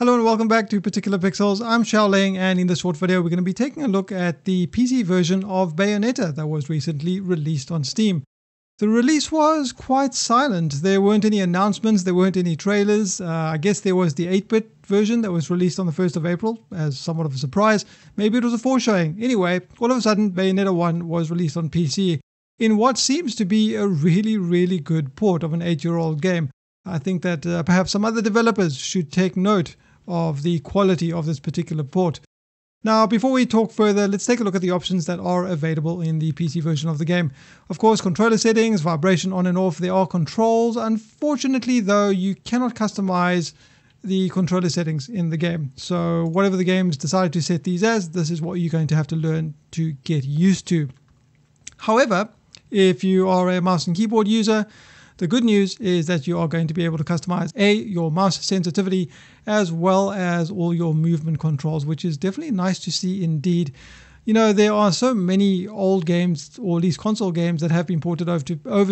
Hello and welcome back to ParticularPixels. I'm Xiaoling, and in this short video we're going to be taking a look at the PC version of Bayonetta that was recently released on Steam. The release was quite silent. There weren't any announcements, there weren't any trailers. I guess there was the 8-bit version that was released on the 1st of April as somewhat of a surprise. Maybe it was a foreshadowing. Anyway, all of a sudden Bayonetta 1 was released on PC in what seems to be a really good port of an 8-year-old game. I think that perhaps some other developers should take note of the quality of this particular port. Now, before we talk further, let's take a look at the options that are available in the PC version of the game. Of course, controller settings, vibration on and off, there are controls. Unfortunately, though, you cannot customize the controller settings in the game. So whatever the games decide to set these as, this is what you're going to have to learn to get used to. However, if you are a mouse and keyboard user, the good news is that you are going to be able to customize your mouse sensitivity as well as all your movement controls, which is definitely nice to see indeed. You know, there are so many old games, or at least console games, that have been ported over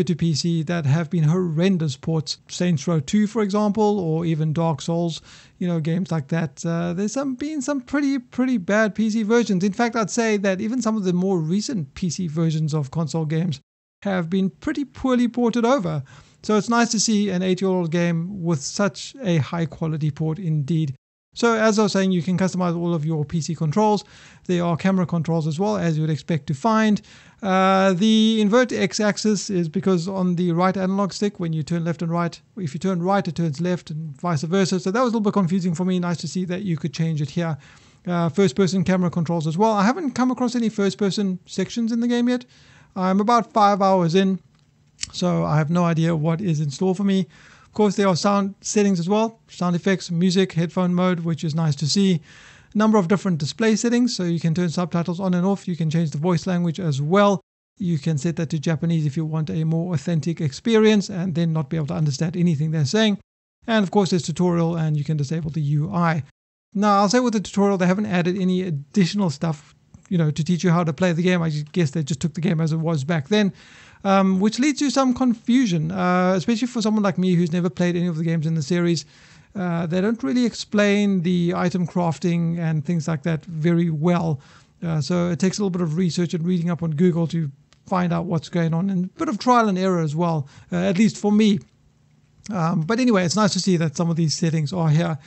to PC that have been horrendous ports. Saints Row 2, for example, or even Dark Souls, games like that. There's been some pretty bad PC versions. In fact, I'd say that even some of the more recent PC versions of console games have been pretty poorly ported over. So it's nice to see an 8-year-old game with such a high quality port indeed. So as I was saying, you can customize all of your PC controls. There are camera controls as well, as you would expect to find. The invert x-axis is because on the right analog stick, when you turn left and right, if you turn right, it turns left and vice versa. So that was a little bit confusing for me. Nice to see that you could change it here. First-person camera controls as well. I haven't come across any first-person sections in the game yet. I'm about 5 hours in, so I have no idea what is in store for me. Of course, there are sound settings as well, sound effects, music, headphone mode, which is nice to see. A number of different display settings, so you can turn subtitles on and off. You can change the voice language as well. You can set that to Japanese if you want a more authentic experience and then not be able to understand anything they're saying. And of course, there's tutorial, and you can disable the UI. Now, I'll say with the tutorial, they haven't added any additional stuff to teach you how to play the game. I guess they just took the game as it was back then, which leads to some confusion, especially for someone like me who's never played any of the games in the series. They don't really explain the item crafting and things like that very well. So it takes a little bit of research and reading up on Google to find out what's going on, and a bit of trial and error as well, at least for me. But anyway, it's nice to see that some of these settings are here.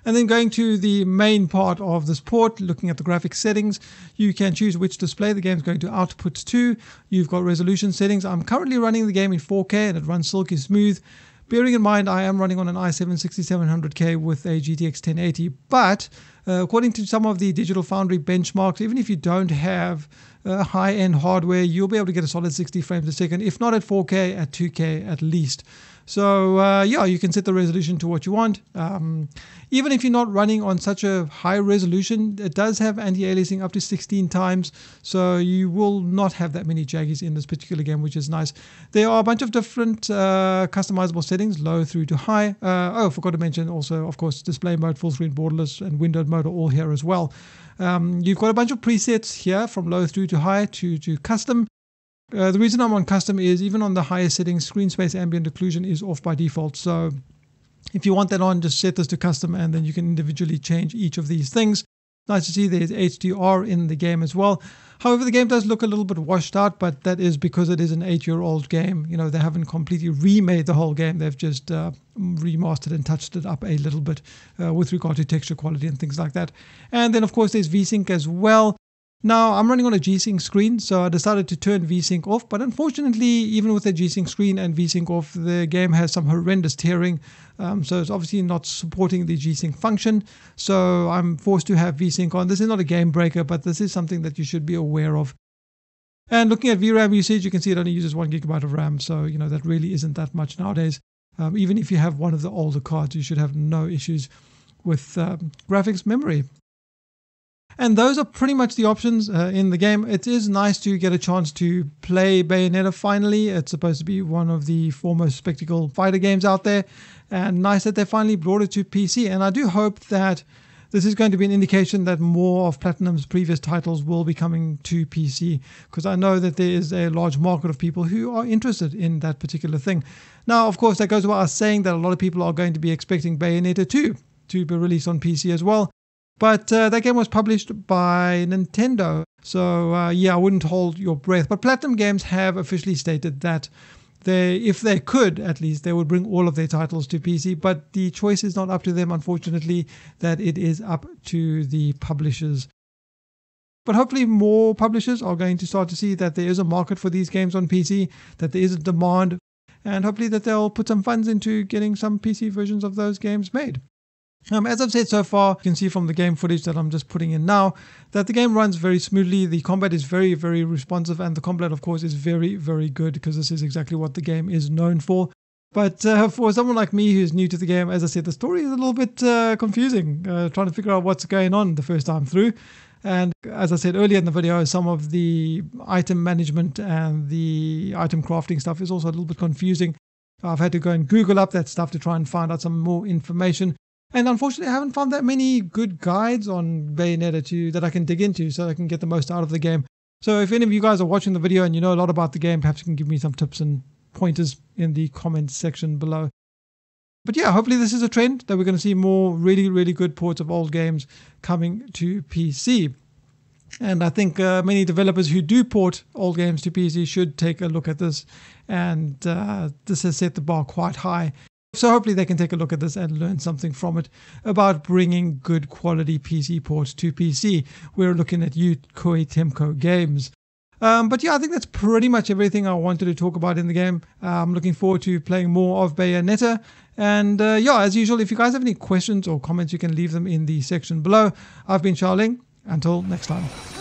And then going to the main part of this port, looking at the graphics settings, you can choose which display the game is going to output to. You've got resolution settings. I'm currently running the game in 4K and it runs silky smooth. Bearing in mind I am running on an i7-6700K with a GTX 1080, but according to some of the Digital Foundry benchmarks, even if you don't have high-end hardware, you'll be able to get a solid 60 frames a second, if not at 4K, at 2K at least. So you can set the resolution to what you want. Even if you're not running on such a high resolution, it does have anti-aliasing up to 16 times, so you will not have that many jaggies in this particular game, which is nice. There are a bunch of different customizable settings, low through to high. I forgot to mention also, of course, display mode, full screen, borderless, and windowed mode are all here as well. You've got a bunch of presets here from low through to high to custom. The reason I'm on custom is even on the highest settings, screen space ambient occlusion is off by default. So if you want that on, just set this to custom and then you can individually change each of these things. Nice to see there's HDR in the game as well. However, the game does look a little bit washed out, but that is because it is an 8-year-old game. They haven't completely remade the whole game. They've just remastered and touched it up a little bit with regard to texture quality and things like that. And then, of course, there's VSync as well. Now, I'm running on a G-Sync screen, so I decided to turn VSync off. But unfortunately, even with a G-Sync screen and VSync off, the game has some horrendous tearing. So it's obviously not supporting the G-Sync function. So I'm forced to have VSync on. This is not a game breaker, but this is something that you should be aware of. And looking at VRAM usage, you can see it only uses 1 gigabyte of RAM. So, that really isn't that much nowadays. Even if you have one of the older cards, you should have no issues with graphics memory. And those are pretty much the options in the game. It is nice to get a chance to play Bayonetta finally. It's supposed to be one of the foremost spectacle fighter games out there. And nice that they finally brought it to PC. And I do hope that this is going to be an indication that more of Platinum's previous titles will be coming to PC, because I know that there is a large market of people who are interested in that particular thing. Now, of course, that goes without saying that a lot of people are going to be expecting Bayonetta 2 to be released on PC as well. But that game was published by Nintendo, so yeah, I wouldn't hold your breath. But Platinum Games have officially stated that if they could, at least, they would bring all of their titles to PC. But the choice is not up to them, unfortunately, that it is up to the publishers. But hopefully more publishers are going to start to see that there is a market for these games on PC, that there is a demand, and hopefully that they'll put some funds into getting some PC versions of those games made. As I've said so far, you can see from the game footage that I'm just putting in now, that the game runs very smoothly, the combat is very, very responsive, and the combat, of course, is very, very good, because this is exactly what the game is known for. But for someone like me who's new to the game, as I said, the story is a little bit confusing, trying to figure out what's going on the first time through. And as I said earlier in the video, some of the item management and the item crafting stuff is also a little bit confusing. I've had to go and Google up that stuff to try and find out some more information. And unfortunately, I haven't found that many good guides on Bayonetta that I can dig into so I can get the most out of the game. So if any of you guys are watching the video and you know a lot about the game, perhaps you can give me some tips and pointers in the comments section below. But yeah, hopefully this is a trend that we're going to see more really, really good ports of old games coming to PC. And I think many developers who do port old games to PC should take a look at this. And this has set the bar quite high. So hopefully they can take a look at this and learn something from it about bringing good quality PC ports to PC. We're looking at Koei Tecmo Games. But yeah, I think that's pretty much everything I wanted to talk about in the game. I'm looking forward to playing more of Bayonetta. And yeah, as usual, if you guys have any questions or comments, you can leave them in the section below. I've been Xiaoling. Until next time.